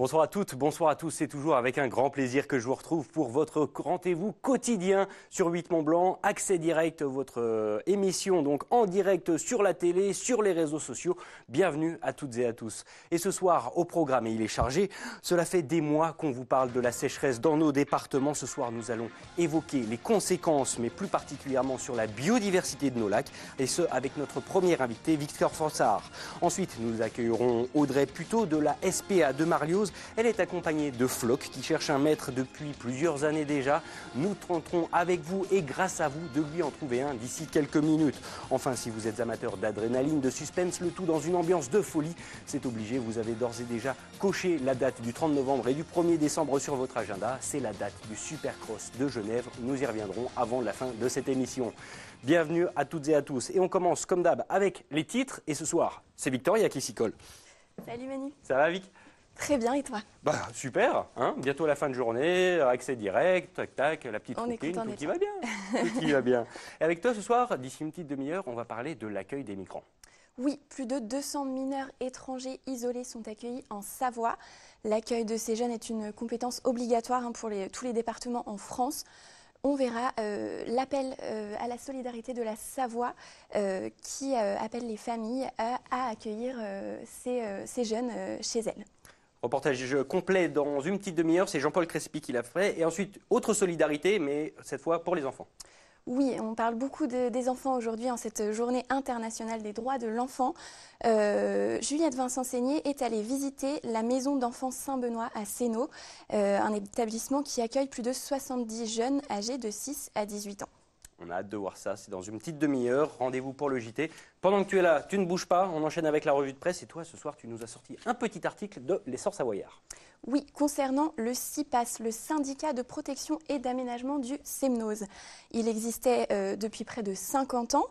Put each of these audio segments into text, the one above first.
Bonsoir à toutes, bonsoir à tous. C'est toujours avec un grand plaisir que je vous retrouve pour votre rendez-vous quotidien sur 8 Mont Blanc. Accès direct, votre émission donc en direct sur la télé, sur les réseaux sociaux. Bienvenue à toutes et à tous. Et ce soir, au programme, et il est chargé, cela fait des mois qu'on vous parle de la sécheresse dans nos départements. Ce soir, nous allons évoquer les conséquences, mais plus particulièrement sur la biodiversité de nos lacs. Et ce, avec notre premier invité, Victor Fossard. Ensuite, nous accueillerons Audrey Puteau de la SPA de Marlioz. Elle est accompagnée de Floc qui cherche un maître depuis plusieurs années déjà. Nous tenterons avec vous et grâce à vous de lui en trouver un d'ici quelques minutes. Enfin, si vous êtes amateur d'adrénaline, de suspense, le tout dans une ambiance de folie, c'est obligé, vous avez d'ores et déjà coché la date du 30 novembre et du 1er décembre sur votre agenda. C'est la date du Supercross de Genève. Nous y reviendrons avant la fin de cette émission. Bienvenue à toutes et à tous. Et on commence comme d'hab avec les titres. Et ce soir, c'est Victoria qui s'y colle. Salut Manu. Ça va Vic ? Très bien, et toi? Bah super, hein, bientôt la fin de journée, accès direct, tac tac, la petite routine, tout qui va bien, tout qui va bien. Et avec toi ce soir, d'ici une petite demi-heure, on va parler de l'accueil des migrants. Oui, plus de 200 mineurs étrangers isolés sont accueillis en Savoie. L'accueil de ces jeunes est une compétence obligatoire pour tous les départements en France. On verra l'appel à la solidarité de la Savoie qui appelle les familles à accueillir ces jeunes chez elles. Reportage complet dans une petite demi-heure, c'est Jean-Paul Crespi qui l'a fait. Et ensuite, autre solidarité, mais cette fois pour les enfants. Oui, on parle beaucoup des enfants aujourd'hui en cette journée internationale des droits de l'enfant. Juliette Vincent-Seigné est allée visiter la maison d'enfants Saint-Benoît à Sénaux, un établissement qui accueille plus de 70 jeunes âgés de 6 à 18 ans. On a hâte de voir ça, c'est dans une petite demi-heure. Rendez-vous pour le JT. Pendant que tu es là, tu ne bouges pas, on enchaîne avec la revue de presse. Et toi, ce soir, tu nous as sorti un petit article de l'essor savoyard. Oui, concernant le CIPAS, le syndicat de protection et d'aménagement du Semnoz. Il existait depuis près de 50 ans.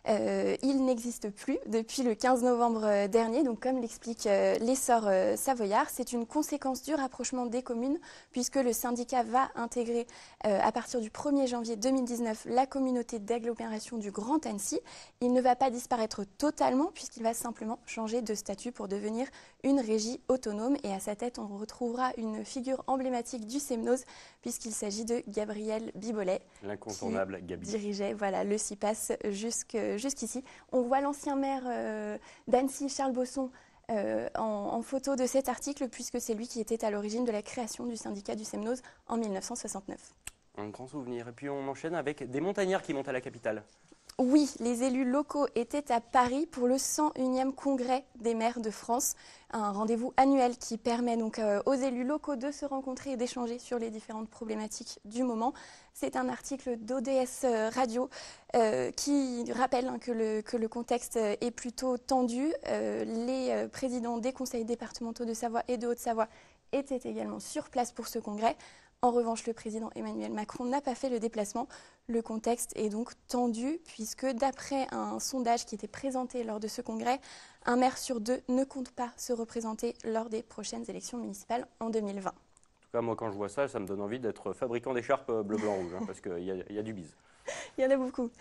Il n'existe plus depuis le 15 novembre dernier. Donc, comme l'explique l'essor savoyard, c'est une conséquence du rapprochement des communes puisque le syndicat va intégrer à partir du 1er janvier 2019 la communauté d'agglomération du Grand Annecy. Il ne va pas disparaître totalement puisqu'il va simplement changer de statut pour devenir une régie autonome. Et à sa tête, on retrouvera une figure emblématique du Semnoz puisqu'il s'agit de Gabriel Bibolet. L'incontournable Gabi. Dirigeait le CIPAS jusqu'ici. On voit l'ancien maire d'Annecy, Charles Bosson, en photo de cet article puisque c'est lui qui était à l'origine de la création du syndicat du Semnoz en 1969. Un grand souvenir. Et puis on enchaîne avec des montagnards qui montent à la capitale. Oui, les élus locaux étaient à Paris pour le 101e congrès des maires de France, un rendez-vous annuel qui permet donc aux élus locaux de se rencontrer et d'échanger sur les différentes problématiques du moment. C'est un article d'ODS Radio qui rappelle que le contexte est plutôt tendu. Les présidents des conseils départementaux de Savoie et de Haute-Savoie étaient également sur place pour ce congrès. En revanche, le président Emmanuel Macron n'a pas fait le déplacement. Le contexte est donc tendu puisque d'après un sondage qui était présenté lors de ce congrès, un maire sur deux ne compte pas se représenter lors des prochaines élections municipales en 2020. En tout cas, moi, quand je vois ça, ça me donne envie d'être fabricant d'écharpes bleu, blanc, rouge, parce qu'il y a du bise. Il y en a beaucoup.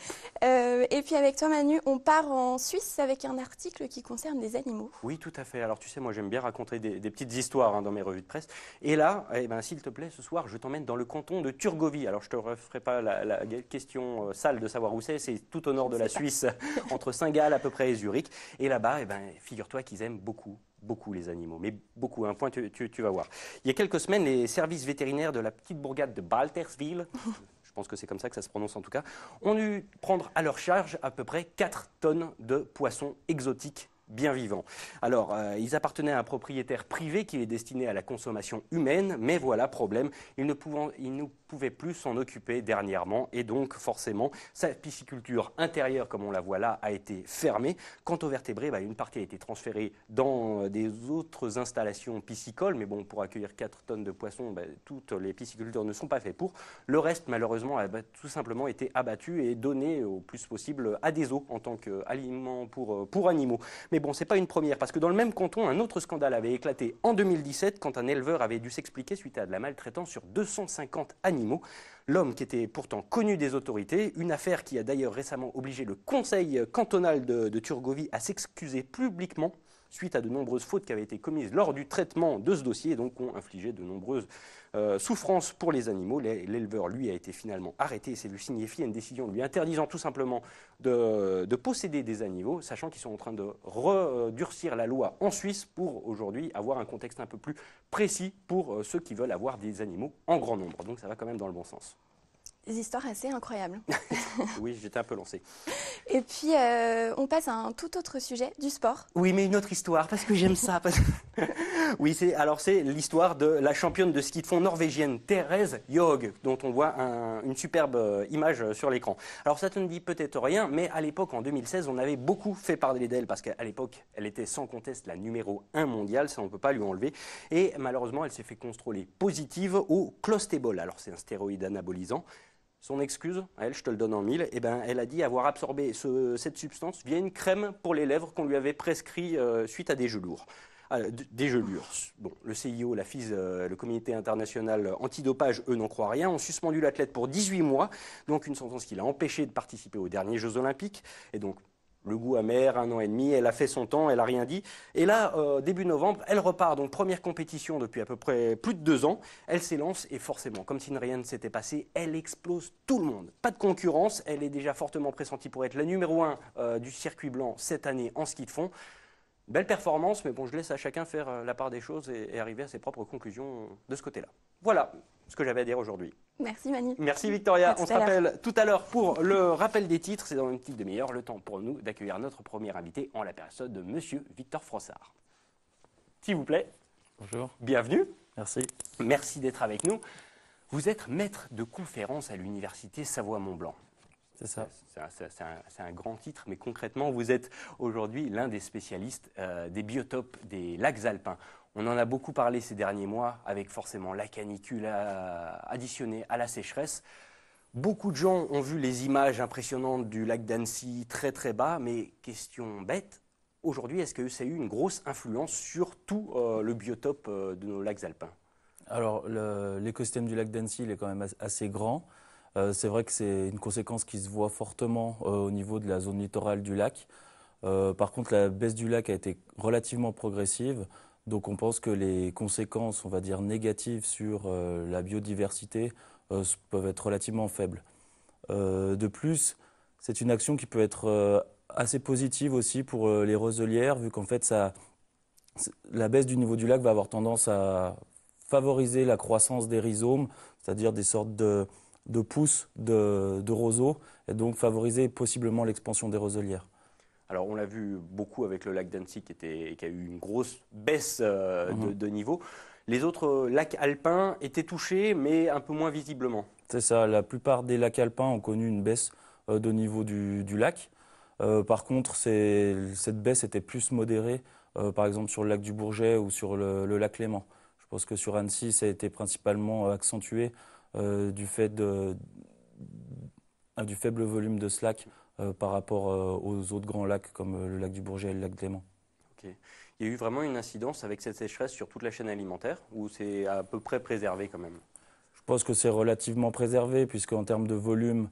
Et puis avec toi Manu, on part en Suisse avec un article qui concerne des animaux. Oui, tout à fait. Alors tu sais, moi j'aime bien raconter des petites histoires dans mes revues de presse. Et là, s'il te plaît, ce soir, je t'emmène dans le canton de Turgovie. Alors je ne te referai pas la question sale de savoir où c'est tout au nord de la Suisse, entre Saint-Gall à peu près et Zurich. Et là-bas, figure-toi qu'ils aiment beaucoup les animaux, mais beaucoup, un point tu vas voir. Il y a quelques semaines, les services vétérinaires de la petite bourgade de Balterswil, je pense que c'est comme ça que ça se prononce en tout cas, ont dû prendre à leur charge à peu près 4 tonnes de poissons exotiques bien vivants. Alors, ils appartenaient à un propriétaire privé qui les destinait à la consommation humaine, mais voilà, problème, il ne pouvait plus s'en occuper dernièrement et donc forcément, sa pisciculture intérieure, comme on la voit là, a été fermée. Quant aux vertébrés, une partie a été transférée dans des autres installations piscicoles, mais bon, pour accueillir 4 tonnes de poissons, toutes les piscicultures ne sont pas faites pour. Le reste, malheureusement, a tout simplement été abattu et donné au plus possible à des zoos en tant qu'aliment pour animaux. Mais bon, ce n'est pas une première, parce que dans le même canton, un autre scandale avait éclaté en 2017 quand un éleveur avait dû s'expliquer suite à de la maltraitance sur 250 animaux. L'homme qui était pourtant connu des autorités, une affaire qui a d'ailleurs récemment obligé le conseil cantonal de Turgovie à s'excuser publiquement suite à de nombreuses fautes qui avaient été commises lors du traitement de ce dossier et donc ont infligé de nombreuses souffrances pour les animaux. L'éleveur, lui, a été finalement arrêté et s'est vu signifier une décision lui interdisant tout simplement de posséder des animaux, sachant qu'ils sont en train de redurcir la loi en Suisse pour aujourd'hui avoir un contexte un peu plus précis pour ceux qui veulent avoir des animaux en grand nombre. Donc ça va quand même dans le bon sens. Des histoires assez incroyables. Oui, j'étais un peu lancé. Et puis, on passe à un tout autre sujet, du sport. Oui, mais une autre histoire, parce que j'aime ça. Oui, c'est l'histoire de la championne de ski de fond norvégienne, Therese Johaug, dont on voit une superbe image sur l'écran. Alors, ça te ne dit peut-être rien, mais à l'époque, en 2016, on avait beaucoup fait parler d'elle, parce qu'à l'époque, elle était sans conteste la numéro 1 mondiale, ça on ne peut pas lui enlever. Et malheureusement, elle s'est fait contrôler positive au clostébol. Alors, c'est un stéroïde anabolisant. Son excuse, à elle, je te le donne en mille, elle a dit avoir absorbé cette substance via une crème pour les lèvres qu'on lui avait prescrit suite à des gelures. Bon, le CIO, la FIS, le Comité international antidopage, eux n'en croient rien, ont suspendu l'athlète pour 18 mois, donc une sentence qui l'a empêché de participer aux derniers Jeux Olympiques. Et donc, le goût amer, 1 an et demi, elle a fait son temps, elle n'a rien dit. Et là, début novembre, elle repart, donc première compétition depuis à peu près plus de 2 ans. Elle s'élance et forcément, comme si rien ne s'était passé, elle explose tout le monde. Pas de concurrence, elle est déjà fortement pressentie pour être la numéro 1 du circuit blanc cette année en ski de fond. Belle performance, mais bon, je laisse à chacun faire la part des choses et arriver à ses propres conclusions de ce côté-là. Voilà ce que j'avais à dire aujourd'hui. Merci Manu. Merci Victoria. À On se rappelle tout à l'heure pour le rappel des titres. C'est dans une petite demi-heure, le temps pour nous d'accueillir notre premier invité en la personne de Monsieur Victor Frossard. S'il vous plaît. Bonjour. Bienvenue. Merci. Merci d'être avec nous. Vous êtes maître de conférence à l'université Savoie-Mont-Blanc. C'est ça. C'est un grand titre, mais concrètement, vous êtes aujourd'hui l'un des spécialistes des biotopes des lacs alpins. On en a beaucoup parlé ces derniers mois, avec forcément la canicule additionnée à la sécheresse. Beaucoup de gens ont vu les images impressionnantes du lac d'Annecy très très bas, mais question bête, aujourd'hui, est-ce que ça a eu une grosse influence sur tout le biotope de nos lacs alpins? Alors, l'écosystème du lac d'Annecy, il est quand même assez grand. C'est vrai que c'est une conséquence qui se voit fortement au niveau de la zone littorale du lac. Par contre, la baisse du lac a été relativement progressive. Donc on pense que les conséquences, on va dire, négatives sur la biodiversité peuvent être relativement faibles. De plus, c'est une action qui peut être assez positive aussi pour les roselières, vu qu'en fait, la baisse du niveau du lac va avoir tendance à favoriser la croissance des rhizomes, c'est-à-dire des sortes de pousses de roseaux, et donc favoriser possiblement l'expansion des roselières. Alors on l'a vu beaucoup avec le lac d'Annecy qui a eu une grosse baisse de niveau. Les autres lacs alpins étaient touchés, mais un peu moins visiblement. C'est ça, la plupart des lacs alpins ont connu une baisse de niveau du lac. Par contre, cette baisse était plus modérée, par exemple sur le lac du Bourget ou sur le lac Léman. Je pense que sur Annecy, ça a été principalement accentué du fait du faible volume de ce lac par rapport aux autres grands lacs comme le lac du Bourget et le lac Léman. Okay. Il y a eu vraiment une incidence avec cette sécheresse sur toute la chaîne alimentaire ou c'est à peu près préservé quand même? Je pense que c'est relativement préservé puisqu'en termes de volume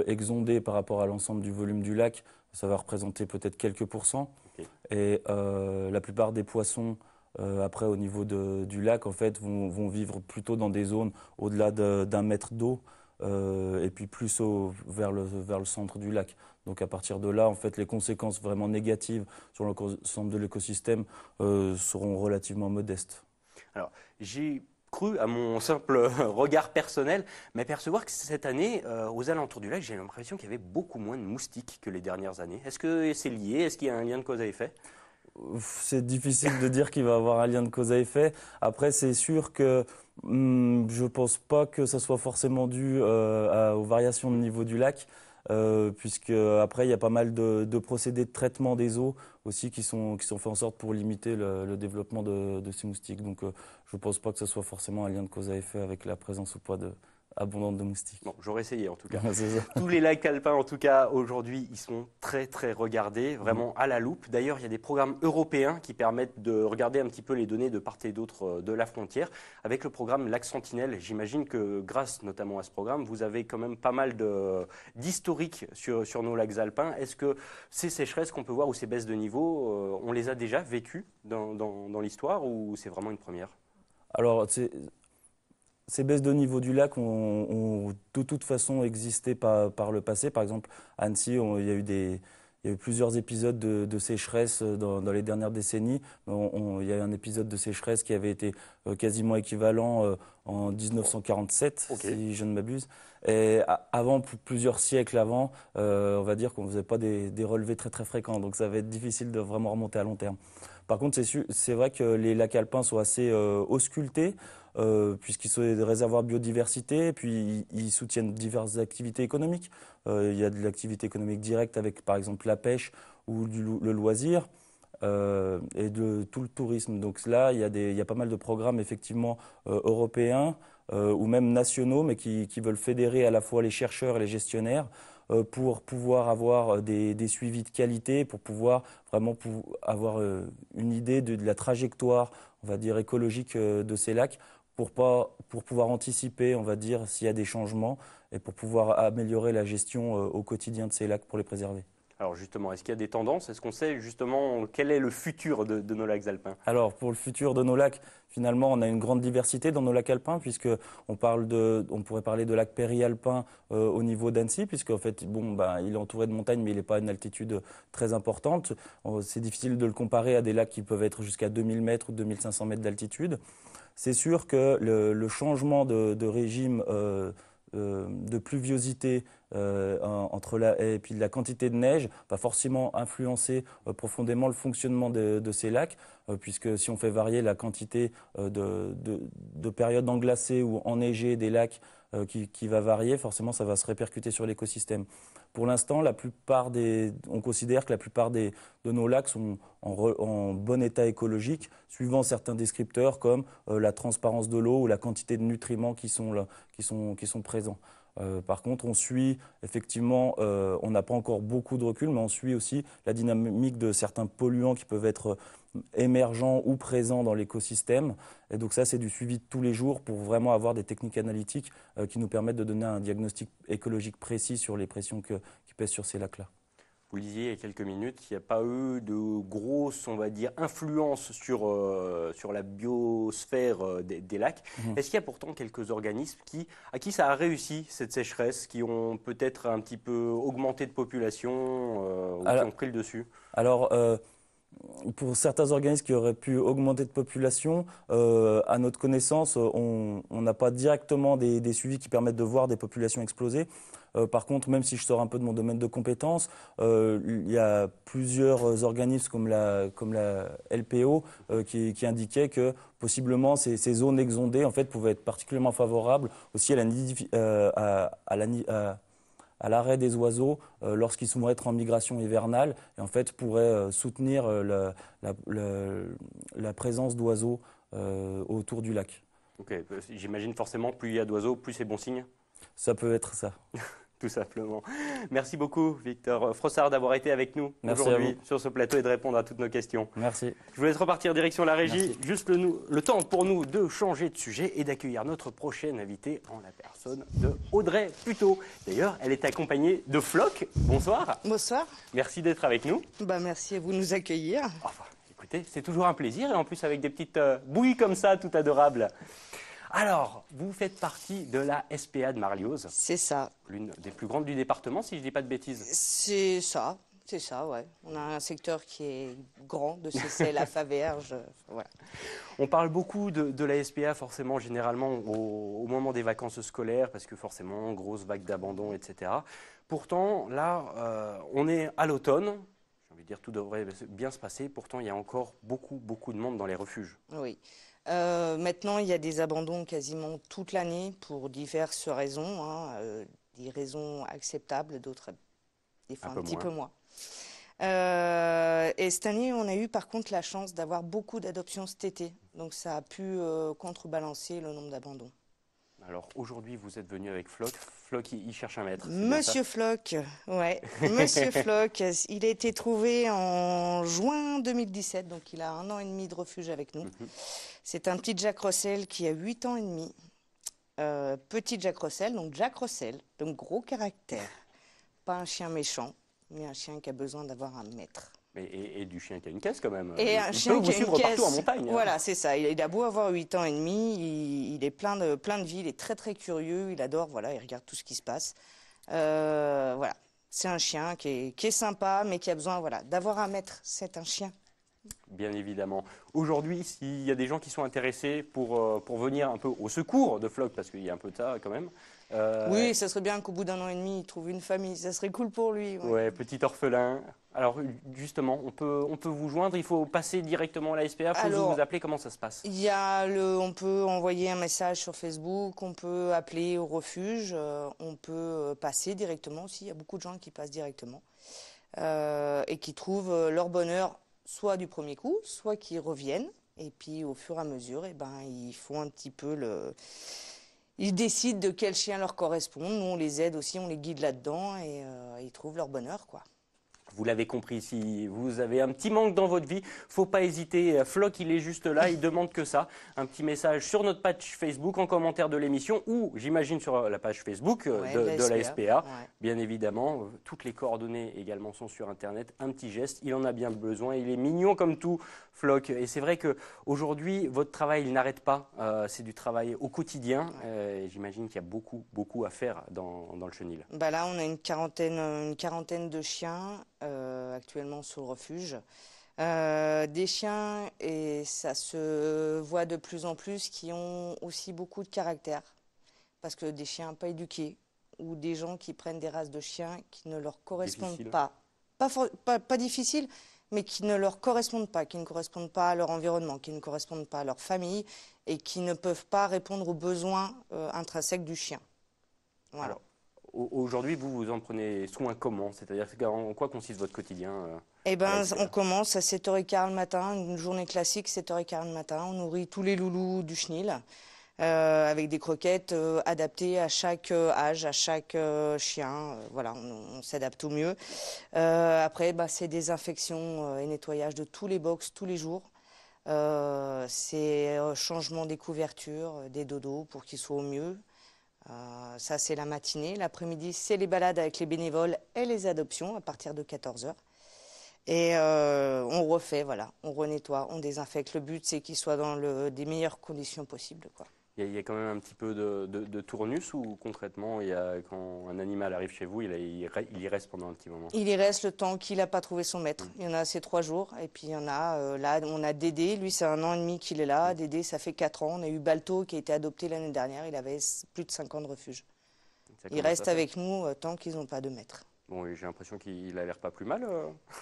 exondé par rapport à l'ensemble du volume du lac, ça va représenter peut-être quelques pourcents. Okay. Et la plupart des poissons après au niveau du lac en fait vont vivre plutôt dans des zones au-delà d'1 mètre d'eau et puis plus vers le centre du lac. Donc à partir de là, en fait, les conséquences vraiment négatives sur l'ensemble de l'écosystème seront relativement modestes. Alors, j'ai cru, à mon simple regard personnel, m'apercevoir que cette année, aux alentours du lac, j'ai l'impression qu'il y avait beaucoup moins de moustiques que les dernières années. Est-ce que c'est lié? Est-ce qu'il y a un lien de cause à effet? C'est difficile de dire qu'il va y avoir un lien de cause à effet. Après, c'est sûr que je ne pense pas que ça soit forcément dû aux variations de niveau du lac, puisque après, il y a pas mal de procédés de traitement des eaux aussi qui sont faits en sorte pour limiter le développement de ces moustiques. Donc, je ne pense pas que ce soit forcément un lien de cause à effet avec la présence ou pas abondante de moustiques. Bon, j'aurais essayé en tout cas. C'est ça. Tous les lacs alpins, en tout cas, aujourd'hui, ils sont très, très regardés, vraiment à la loupe. D'ailleurs, il y a des programmes européens qui permettent de regarder un petit peu les données de part et d'autre de la frontière. Avec le programme Lac Sentinelle, j'imagine que grâce notamment à ce programme, vous avez quand même pas mal d'historique sur nos lacs alpins. Est-ce que ces sécheresses qu'on peut voir ou ces baisses de niveau, on les a déjà vécues dans l'histoire ou c'est vraiment une première? Alors, ces baisses de niveau du lac ont de toute façon existé par le passé. Par exemple, à Annecy, il y a eu plusieurs épisodes de sécheresse dans les dernières décennies. Il y a eu un épisode de sécheresse qui avait été quasiment équivalent en 1947, Ok. si je ne m'abuse. Et avant, plusieurs siècles avant, on va dire qu'on ne faisait pas des relevés très très fréquents. Donc ça va être difficile de vraiment remonter à long terme. Par contre, c'est vrai que les lacs alpins sont assez auscultés. Puisqu'ils sont des réservoirs de biodiversité, et puis ils soutiennent diverses activités économiques. Il y a de l'activité économique directe avec par exemple la pêche ou le loisir et de tout le tourisme. Donc là, il y a pas mal de programmes effectivement européens ou même nationaux, mais qui veulent fédérer à la fois les chercheurs et les gestionnaires pour pouvoir avoir des suivis de qualité, pour pouvoir vraiment avoir une idée de la trajectoire, on va dire, écologique de ces lacs, pour pouvoir anticiper, on va dire, s'il y a des changements et pour pouvoir améliorer la gestion au quotidien de ces lacs pour les préserver. Alors justement, est-ce qu'il y a des tendances? Est-ce qu'on sait justement quel est le futur de nos lacs alpins? Alors, pour le futur de nos lacs, finalement, on a une grande diversité dans nos lacs alpins, puisque on pourrait parler de lac périalpin au niveau d'Annecy, puisque en fait, il est entouré de montagnes, mais il n'est pas à une altitude très importante. C'est difficile de le comparer à des lacs qui peuvent être jusqu'à 2000 mètres ou 2500 mètres d'altitude. C'est sûr que le changement de régime de pluviosité et puis de la quantité de neige va forcément influencer profondément le fonctionnement de ces lacs, puisque si on fait varier la quantité de périodes englacées ou enneigées des lacs qui va varier, forcément ça va se répercuter sur l'écosystème. Pour l'instant, on considère que la plupart de nos lacs sont en bon état écologique, suivant certains descripteurs comme la transparence de l'eau ou la quantité de nutriments qui sont présents. Par contre, on suit effectivement, on n'a pas encore beaucoup de recul, mais on suit aussi la dynamique de certains polluants qui peuvent être émergents ou présents dans l'écosystème. Et donc ça, c'est du suivi de tous les jours pour vraiment avoir des techniques analytiques qui nous permettent de donner un diagnostic écologique précis sur les pressions qui pèsent sur ces lacs-là. Vous le disiez il y a quelques minutes, il n'y a pas eu de grosse, on va dire, influence sur la biosphère des lacs. Est-ce qu'il y a pourtant quelques organismes à qui ça a réussi, cette sécheresse, qui ont peut-être un petit peu augmenté de population ou qui ont pris le dessus? Alors, pour certains organismes qui auraient pu augmenter de population, à notre connaissance, on n'a pas directement des suivis qui permettent de voir des populations exploser. Par contre, même si je sors un peu de mon domaine de compétences, il y a plusieurs organismes comme la LPO qui indiquaient que possiblement ces zones exondées en fait, pouvaient être particulièrement favorables aussi à l'arrêt des oiseaux lorsqu'ils vont être en migration hivernale et en fait pourraient soutenir la présence d'oiseaux autour du lac. Ok, j'imagine forcément, plus il y a d'oiseaux, plus c'est bon signe. Ça peut être ça. Tout simplement. Merci beaucoup, Victor Frossard, d'avoir été avec nous aujourd'hui sur ce plateau et de répondre à toutes nos questions. Merci. Je vous laisse repartir direction la régie. Merci. Juste le temps pour nous de changer de sujet et d'accueillir notre prochaine invitée en la personne de Audrey Puteaux. D'ailleurs, elle est accompagnée de Floc. Bonsoir. Bonsoir. Merci d'être avec nous. Merci à vous de nous accueillir. Enfin, écoutez, c'est toujours un plaisir et en plus avec des petites bouilles comme ça, tout adorables. Alors, vous faites partie de la SPA de Marlioz. C'est ça. L'une des plus grandes du département, si je ne dis pas de bêtises. C'est ça, ouais. On a un secteur qui est grand, de CCL à Faverges, voilà. On parle beaucoup de la SPA, forcément, généralement, au moment des vacances scolaires, parce que forcément, grosse vague d'abandon, etc. Pourtant, là, on est à l'automne. J'ai envie de dire, tout devrait bien se passer. Pourtant, il y a encore beaucoup de monde dans les refuges. Oui. Maintenant, il y a des abandons quasiment toute l'année pour diverses raisons, des raisons acceptables, d'autres des fois un petit peu moins. Et cette année, on a eu par contre la chance d'avoir beaucoup d'adoptions cet été, donc ça a pu contrebalancer le nombre d'abandons. Alors aujourd'hui, vous êtes venu avec Flock. Flock, il cherche un maître. C'est bien ça? Monsieur Flock, ouais, Monsieur Flock, il a été trouvé en juin 2017, donc il a 1 an et demi de refuge avec nous. C'est un petit Jack Russell qui a 8 ans et demi. Petit Jack Russell, donc gros caractère. Pas un chien méchant, mais un chien qui a besoin d'avoir un maître. Et du chien qui a une caisse quand même. Et un chien peut qui vous a une suivre caisse. partout en montagne. Voilà, c'est ça. Il a beau avoir 8 ans et demi, il est plein de vie, il est très très curieux, il adore, voilà, il regarde tout ce qui se passe. Voilà, c'est un chien qui est sympa, mais qui a besoin, voilà, d'avoir un maître. C'est un chien. Bien évidemment. Aujourd'hui, s'il y a des gens qui sont intéressés pour venir un peu au secours de Flock, parce qu'il y a un peu de ça quand même. Oui, ça serait bien qu'au bout d'1 an et demi, il trouve une famille. Ça serait cool pour lui. Ouais. Ouais, petit orphelin. Alors justement, on peut vous joindre, il faut passer directement à la SPA, faut Alors, vous appeler, comment ça se passe? On peut envoyer un message sur Facebook, on peut appeler au refuge, on peut passer directement aussi. Il y a beaucoup de gens qui passent directement et qui trouvent leur bonheur soit du premier coup, soit qui reviennent. Et puis au fur et à mesure, eh ben, ils font un petit peu ils décident de quel chien leur correspond. Nous, on les aide aussi, on les guide là-dedans et ils trouvent leur bonheur, quoi. Vous l'avez compris, si vous avez un petit manque dans votre vie, faut pas hésiter. Flock, il est juste là, il demande que ça. Un petit message sur notre page Facebook en commentaire de l'émission ou j'imagine sur la page Facebook de la SPA. Ouais. Bien évidemment, toutes les coordonnées également sont sur Internet. Un petit geste, il en a bien besoin. Il est mignon comme tout, Flock. Et c'est vrai qu'aujourd'hui, votre travail, il n'arrête pas. C'est du travail au quotidien. J'imagine qu'il y a beaucoup à faire dans le chenil. Bah là, on a une quarantaine de chiens actuellement sur le refuge. Des chiens, et ça se voit de plus en plus, qui ont aussi beaucoup de caractère. Parce que des chiens pas éduqués ou des gens qui prennent des races de chiens qui ne leur correspondent Difficile. pas difficiles, mais qui ne leur correspondent pas, qui ne correspondent pas à leur environnement, qui ne correspondent pas à leur famille et qui ne peuvent pas répondre aux besoins intrinsèques du chien. Voilà. Alors, aujourd'hui, vous en prenez soin comment? C'est-à-dire en quoi consiste votre quotidien? Eh ben, on commence à 7h15 le matin, une journée classique, 7h15 le matin. On nourrit tous les loulous du chenil avec des croquettes adaptées à chaque âge, à chaque chien. Voilà, on s'adapte au mieux. Après, bah, c'est désinfection et nettoyage de tous les box tous les jours. C'est changement des couvertures, des dodos pour qu'ils soient au mieux. Ça, c'est la matinée. L'après-midi, c'est les balades avec les bénévoles et les adoptions à partir de 14h. Et on refait, voilà, on renettoie, on désinfecte. Le but, c'est qu'ils soient dans des meilleures conditions possibles, quoi. Il y a quand même un petit peu de tournus ou concrètement, quand un animal arrive chez vous, il y reste pendant un petit moment? Il y reste le temps qu'il n'a pas trouvé son maître. Il y en a ces 3 jours. Et puis il y en a, là, on a Dédé, lui c'est 1 an et demi qu'il est là. Dédé, ça fait 4 ans. On a eu Balto qui a été adopté l'année dernière. Il avait plus de 5 ans de refuge. Il reste avec nous tant qu'ils n'ont pas de maître. Bon, j'ai l'impression qu'il a l'air pas plus mal.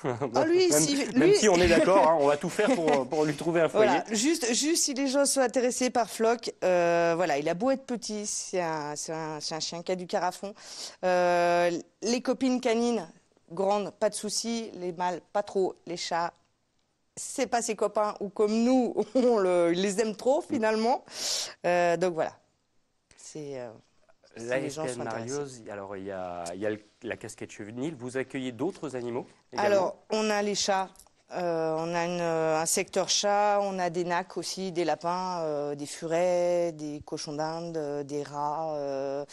Ah, lui, même si on est d'accord, hein, on va tout faire pour lui trouver un foyer. Voilà, juste si les gens sont intéressés par Flock, voilà, il a beau être petit, c'est un chien qui a du carafon. Les copines canines, grandes, pas de souci. Les mâles, pas trop. Les chats, c'est pas ses copains ou comme nous, il les aime trop finalement. Donc voilà, c'est... La SPA de Marioz, alors il y a la casquette chevenile. Vous accueillez d'autres animaux également? Alors, on a les chats. On a un secteur chat, on a des nacs aussi, des lapins, des furets, des cochons d'Inde, des rats.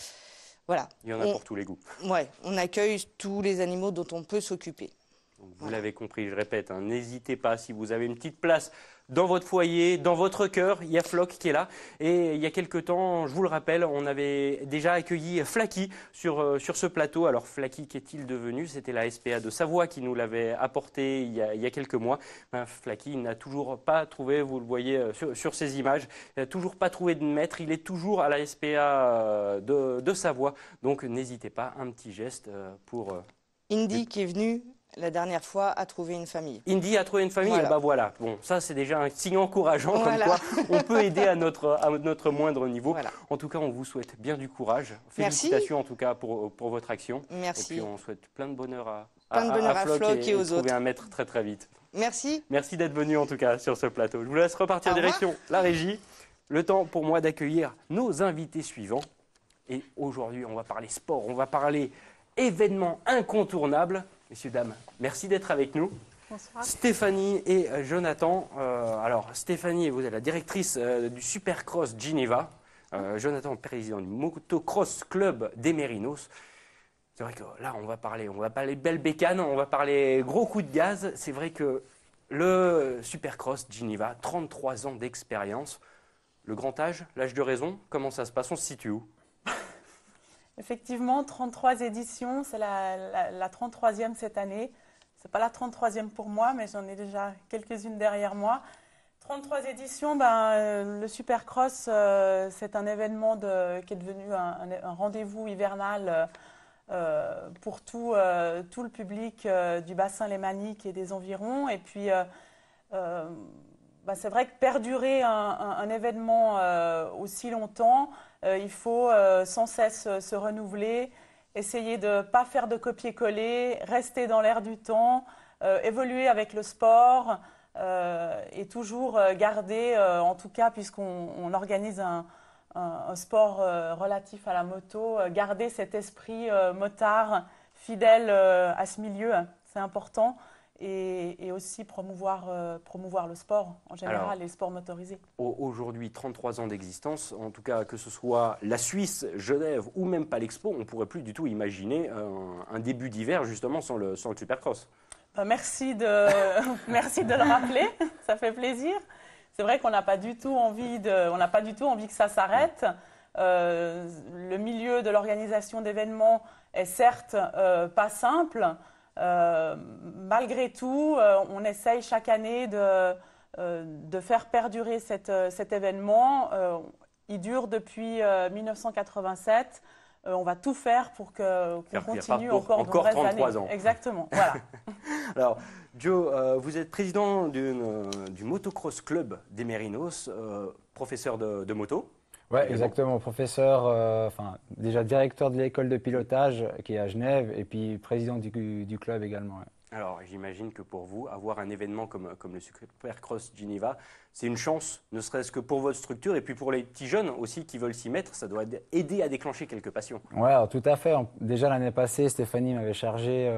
Voilà. Il y en a pour tous les goûts. Ouais, on accueille tous les animaux dont on peut s'occuper. Vous l'avez compris, je répète, hein, n'hésitez pas si vous avez une petite place dans votre foyer, dans votre cœur, il y a Flock qui est là. Et il y a quelques temps, je vous le rappelle, on avait déjà accueilli Flaky sur ce plateau. Alors Flaky, qu'est-il devenu? C'était la SPA de Savoie qui nous l'avait apporté il y a quelques mois. Flaky n'a toujours pas trouvé, vous le voyez sur ces images, il n'a toujours pas trouvé de maître. Il est toujours à la SPA de Savoie. Donc n'hésitez pas, un petit geste pour... Indy qui est venu la dernière fois a trouvé une famille. Indy a trouvé une famille, voilà. Et ben voilà. Bon, ça c'est déjà un signe encourageant, voilà. Comme quoi on peut aider à notre moindre niveau. Voilà. En tout cas, on vous souhaite bien du courage. Félicitations en tout cas pour votre action. Merci. Et puis on souhaite plein de bonheur à Flock et aux autres. Trouver un maître très vite. Merci. Merci d'être venu en tout cas sur ce plateau. Je vous laisse repartir direction la régie. le temps pour moi d'accueillir nos invités suivants. Et aujourd'hui, on va parler sport, on va parler événements incontournables. Messieurs, dames, merci d'être avec nous. Bonsoir. Stéphanie et Jonathan. Alors, Stéphanie, vous êtes la directrice du Supercross Geneva. Jonathan, président du Motocross Club des Mérinos. C'est vrai que là, on va parler belle bécane, on va parler gros coup de gaz. C'est vrai que le Supercross Geneva, 33 ans d'expérience. Le grand âge, l'âge de raison, comment ça se passe? On se situe où? Effectivement, 33 éditions, c'est la 33e cette année. Ce n'est pas la 33e pour moi, mais j'en ai déjà quelques-unes derrière moi. 33 éditions, le Supercross, c'est un événement qui est devenu un rendez-vous hivernal pour tout le public du bassin lémanique et des environs. Et puis, c'est vrai que perdurer un événement aussi longtemps, il faut sans cesse se renouveler, essayer de ne pas faire de copier-coller, rester dans l'air du temps, évoluer avec le sport et toujours garder, en tout cas puisqu'on organise un sport relatif à la moto, garder cet esprit motard fidèle à ce milieu, c'est important. Et aussi promouvoir le sport en général. Alors, les sports motorisés. Aujourd'hui, 33 ans d'existence, en tout cas que ce soit la Suisse, Genève ou même pas l'Expo, on ne pourrait plus du tout imaginer un début d'hiver justement sans le Supercross. Merci de le rappeler, ça fait plaisir. C'est vrai qu'on n'a pas du tout envie que ça s'arrête. Le milieu de l'organisation d'événements est certes pas simple. Malgré tout, on essaye chaque année de faire perdurer cet événement. Il dure depuis 1987. On va tout faire pour qu'on continue encore 33 ans. Exactement. Voilà. Alors, Joe, vous êtes président du Motocross Club des Mérinos, professeur de moto. Oui, exactement. Professeur, déjà directeur de l'école de pilotage qui est à Genève et puis président du club également. Ouais. Alors, j'imagine que pour vous, avoir un événement comme le Supercross Geneva, c'est une chance, ne serait-ce que pour votre structure et puis pour les petits jeunes aussi qui veulent s'y mettre, ça doit aider à déclencher quelques passions. Oui, tout à fait. Déjà l'année passée, Stéphanie m'avait chargé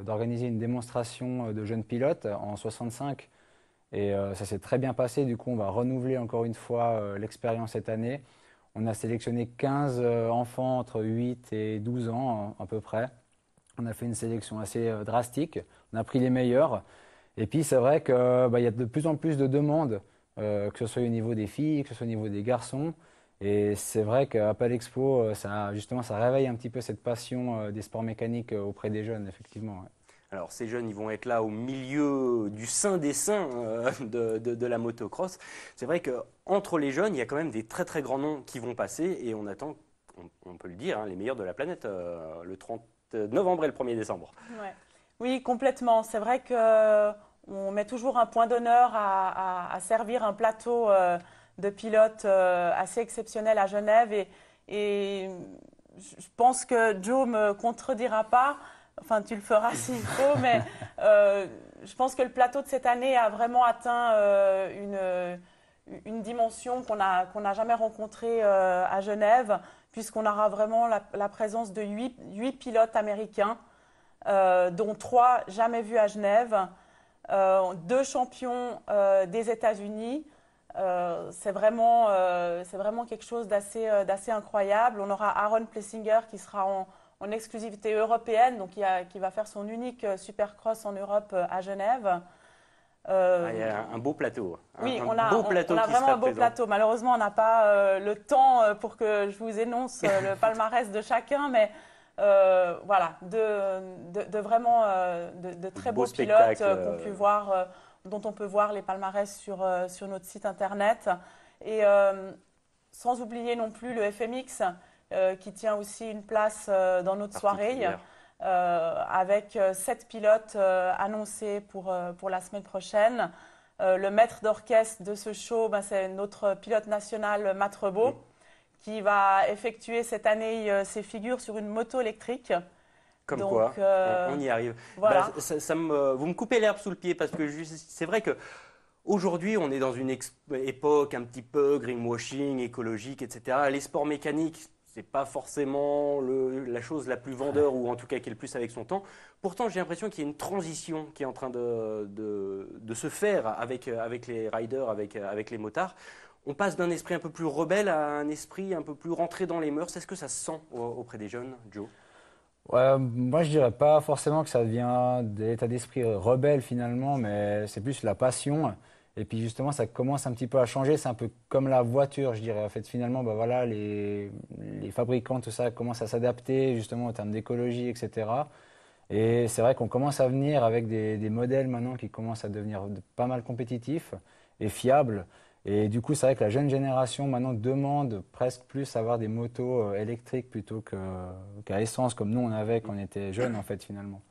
d'organiser une démonstration de jeunes pilotes en 65. Et ça s'est très bien passé. Du coup, on va renouveler encore une fois l'expérience cette année. On a sélectionné 15 enfants entre 8 et 12 ans à peu près. On a fait une sélection assez drastique. On a pris les meilleurs. Et puis, c'est vrai qu'il y a de plus en plus de demandes, que ce soit au niveau des filles, que ce soit au niveau des garçons. Et c'est vrai qu'à Palexpo, ça réveille un petit peu cette passion des sports mécaniques auprès des jeunes, effectivement. Ouais. Alors, ces jeunes, ils vont être là au milieu du sein des saints de la motocross. C'est vrai qu'entre les jeunes, il y a quand même des très très grands noms qui vont passer et on attend, on peut le dire, les meilleurs de la planète le 30 novembre et le 1er décembre. Ouais. Oui, complètement. C'est vrai qu'on met toujours un point d'honneur à servir un plateau de pilotes assez exceptionnel à Genève et je pense que Joe ne me contredira pas. Enfin, tu le feras s'il faut, mais je pense que le plateau de cette année a vraiment atteint une dimension qu'on n'a jamais rencontrée à Genève, puisqu'on aura vraiment la présence de 8 pilotes américains, dont 3 jamais vus à Genève, 2 champions des États-Unis. C'est vraiment quelque chose d'assez incroyable. On aura Aaron Plessinger qui sera en exclusivité européenne, donc qui va faire son unique Supercross en Europe à Genève. Il y a un beau plateau. Oui, on a vraiment un beau plateau. Malheureusement, on n'a pas le temps pour que je vous énonce le palmarès de chacun, mais voilà, de vraiment de très beaux pilotes dont on peut voir les palmarès sur notre site internet. Et sans oublier non plus le FMX, qui tient aussi une place dans notre soirée, avec 7 pilotes annoncés pour la semaine prochaine. Le maître d'orchestre de ce show, c'est notre pilote national Matt Rebaud, qui va effectuer cette année ses figures sur une moto électrique. Comme donc, quoi, on y arrive. Voilà. Vous me coupez l'herbe sous le pied parce que c'est vrai que Aujourd'hui, on est dans une époque un petit peu greenwashing, écologique, etc. Les sports mécaniques, c'est pas forcément la chose la plus vendeur, ou en tout cas qui est le plus avec son temps. Pourtant, j'ai l'impression qu'il y a une transition qui est en train de se faire avec les riders, avec les motards. On passe d'un esprit un peu plus rebelle à un esprit un peu plus rentré dans les mœurs. Est-ce que ça se sent auprès des jeunes, Joe? Ouais, moi, je dirais pas forcément que ça devient de l'état d'esprit rebelle finalement, mais c'est plus la passion. Et puis justement, ça commence un petit peu à changer. C'est un peu comme la voiture, je dirais. En fait, finalement, bah voilà, les fabricants, tout ça, commencent à s'adapter justement en termes d'écologie, etc. Et c'est vrai qu'on commence à venir avec des modèles maintenant qui commencent à devenir pas mal compétitifs et fiables. Et du coup, c'est vrai que la jeune génération maintenant demande presque plus à avoir des motos électriques plutôt qu'à essence, comme nous on avait quand on était jeunes en fait finalement.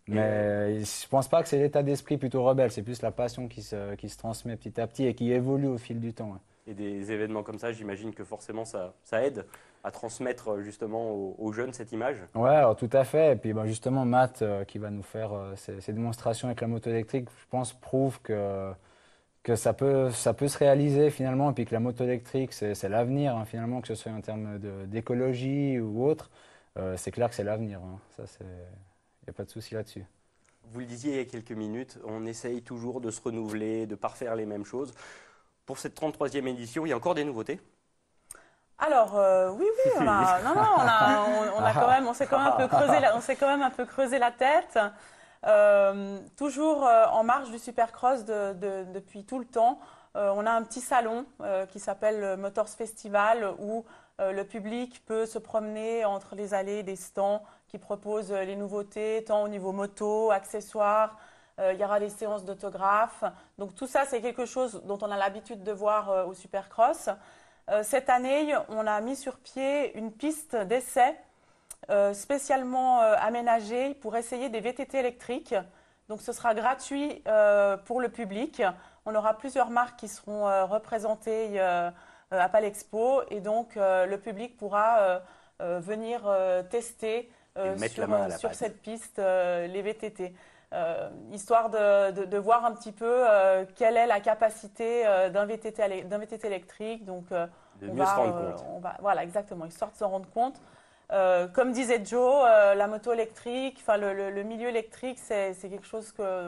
Mais je pense pas que c'est l'état d'esprit plutôt rebelle, c'est plus la passion qui se transmet petit à petit et qui évolue au fil du temps. Et des événements comme ça, j'imagine que forcément ça aide à transmettre justement aux jeunes cette image. Ouais, alors tout à fait. Et puis ben, justement, Matt qui va nous faire ces démonstrations avec la moto électrique, je pense, prouve que ça peut se réaliser finalement, et puis que la moto électrique, c'est l'avenir, hein, finalement, que ce soit en termes d'écologie ou autre. C'est clair que c'est l'avenir. Hein. Ça, il n'y a pas de souci là-dessus. Vous le disiez il y a quelques minutes, on essaye toujours de se renouveler, de ne pas refaire les mêmes choses. Pour cette 33e édition, il y a encore des nouveautés? Alors oui, on s'est quand même un peu creusé la tête. Toujours en marge du Supercross depuis tout le temps. On a un petit salon qui s'appelle Motors Festival où le public peut se promener entre les allées des stands qui proposent les nouveautés, tant au niveau moto, accessoires. Il y aura des séances d'autographes. Donc tout ça, c'est quelque chose dont on a l'habitude de voir au Supercross. Cette année, on a mis sur pied une piste d'essai spécialement aménagée pour essayer des VTT électriques. Donc ce sera gratuit pour le public. On aura plusieurs marques qui seront représentées à Palexpo et donc le public pourra venir tester sur cette piste les VTT. Histoire de voir un petit peu quelle est la capacité d'un VTT électrique. Donc, de mieux se rendre compte. Voilà, exactement, histoire de se rendre compte. Comme disait Joe, la moto électrique, le milieu électrique, c'est quelque chose que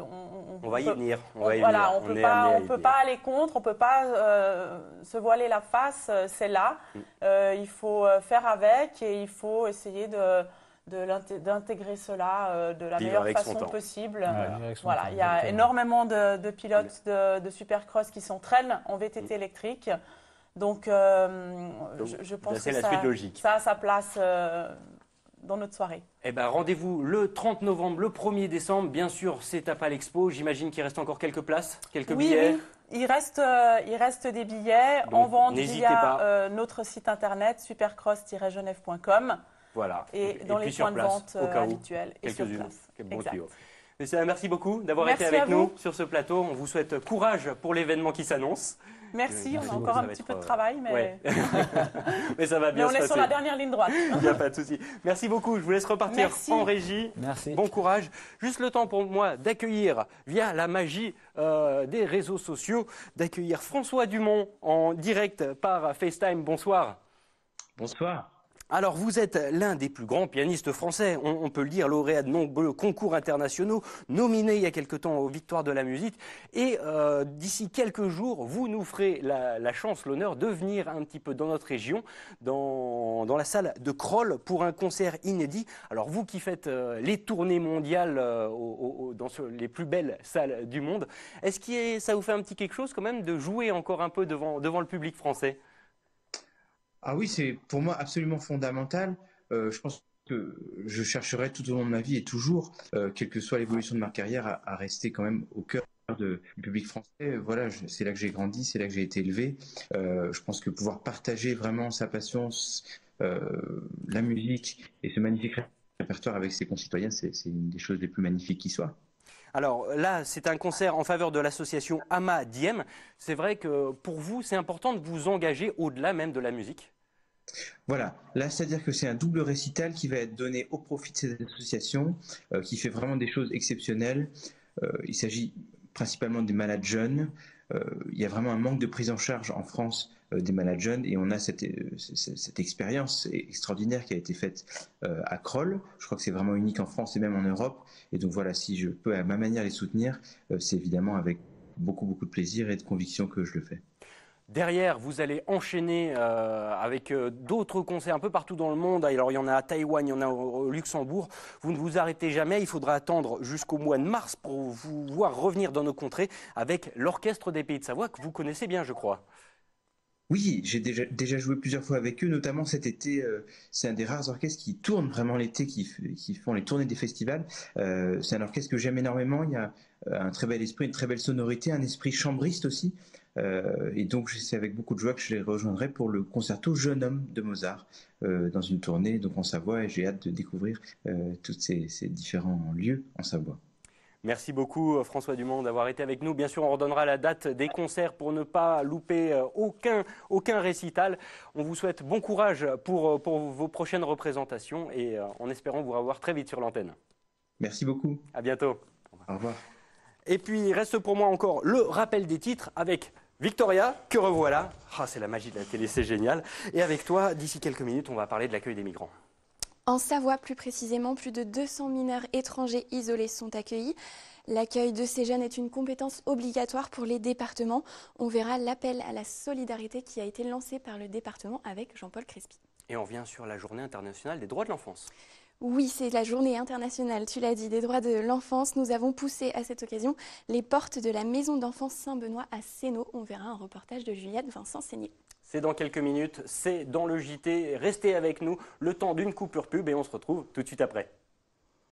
on va y venir. On peut pas aller contre, on peut pas se voiler la face. C'est là. Il faut faire avec et il faut essayer d'intégrer cela de la meilleure façon possible. Voilà, il y a énormément de pilotes de Supercross qui s'entraînent en VTT électrique. Donc, je pense que ça a sa place dans notre soirée. Eh ben, rendez-vous le 30 novembre, le 1er décembre. Bien sûr, c'est à Palexpo. J'imagine qu'il reste encore quelques places, quelques billets. Oui. Il reste des billets en vente via notre site internet supercross-genève.com. Voilà. Et dans les points de vente habituels et sur place. Merci beaucoup d'avoir été avec nous sur ce plateau. On vous souhaite courage pour l'événement qui s'annonce. Merci, on a encore un petit peu de travail, mais, mais ça va bien se passer. On est sur la dernière ligne droite. Il n'y a pas de souci. Merci beaucoup, je vous laisse repartir en régie. Merci. Bon courage. Juste le temps pour moi d'accueillir, via la magie des réseaux sociaux, d'accueillir François Dumont en direct par FaceTime. Bonsoir. Bonsoir. Alors, vous êtes l'un des plus grands pianistes français, on peut le dire, lauréat de nombreux concours internationaux, nominé il y a quelque temps aux Victoires de la musique. Et d'ici quelques jours, vous nous ferez la chance, l'honneur de venir un petit peu dans notre région, dans la salle de Crolles, pour un concert inédit. Alors, vous qui faites les tournées mondiales dans les plus belles salles du monde, est-ce que ça vous fait un petit quelque chose quand même de jouer encore un peu devant le public français ? Ah oui, c'est pour moi absolument fondamental. Je pense que je chercherai tout au long de ma vie et toujours, quelle que soit l'évolution de ma carrière, à rester quand même au cœur du public français. Voilà, c'est là que j'ai grandi, c'est là que j'ai été élevé. Je pense que pouvoir partager vraiment sa passion, la musique et ce magnifique répertoire avec ses concitoyens, c'est une des choses les plus magnifiques qui soient. Alors là, c'est un concert en faveur de l'association Ama Diem. C'est vrai que pour vous, c'est important de vous engager au-delà même de la musique. Voilà, là c'est-à-dire que c'est un double récital qui va être donné au profit de cette association qui fait vraiment des choses exceptionnelles. Il s'agit principalement des malades jeunes il y a vraiment un manque de prise en charge en France des malades jeunes, et on a cette expérience extraordinaire qui a été faite à Crolles. Je crois que c'est vraiment unique en France et même en Europe. Et donc voilà, si je peux à ma manière les soutenir, c'est évidemment avec beaucoup de plaisir et de conviction que je le fais. Derrière, vous allez enchaîner avec d'autres concerts un peu partout dans le monde. Alors, il y en a à Taïwan, il y en a au Luxembourg. Vous ne vous arrêtez jamais. Il faudra attendre jusqu'au mois de mars pour vous voir revenir dans nos contrées avec l'Orchestre des Pays de Savoie, que vous connaissez bien, je crois. Oui, j'ai déjà joué plusieurs fois avec eux, notamment cet été. C'est un des rares orchestres qui tournent vraiment l'été, qui font les tournées des festivals. C'est un orchestre que j'aime énormément. Il y a un très bel esprit, une très belle sonorité, un esprit chambriste aussi. Et donc c'est avec beaucoup de joie que je les rejoindrai pour le concerto Jeune homme de Mozart dans une tournée donc en Savoie, et j'ai hâte de découvrir tous ces différents lieux en Savoie. Merci beaucoup François Dumont d'avoir été avec nous. Bien sûr, on redonnera la date des concerts pour ne pas louper aucun récital. On vous souhaite bon courage pour vos prochaines représentations et en espérant vous revoir très vite sur l'antenne. Merci beaucoup. À bientôt. Au revoir. Et puis il reste pour moi encore le rappel des titres avec Victoria, que revoilà. Ah, c'est la magie de la télé, c'est génial. Et avec toi, d'ici quelques minutes, on va parler de l'accueil des migrants. En Savoie, plus précisément, plus de 200 mineurs étrangers isolés sont accueillis. L'accueil de ces jeunes est une compétence obligatoire pour les départements. On verra l'appel à la solidarité qui a été lancé par le département avec Jean-Paul Crespi. Et on vient sur la Journée internationale des droits de l'enfance. Oui, c'est la journée internationale, tu l'as dit, des droits de l'enfance. Nous avons poussé à cette occasion les portes de la maison d'enfance Saint-Benoît à Sénaux. On verra un reportage de Juliette Vincent-Seigné. C'est dans quelques minutes, c'est dans le JT. Restez avec nous le temps d'une coupure pub et on se retrouve tout de suite après.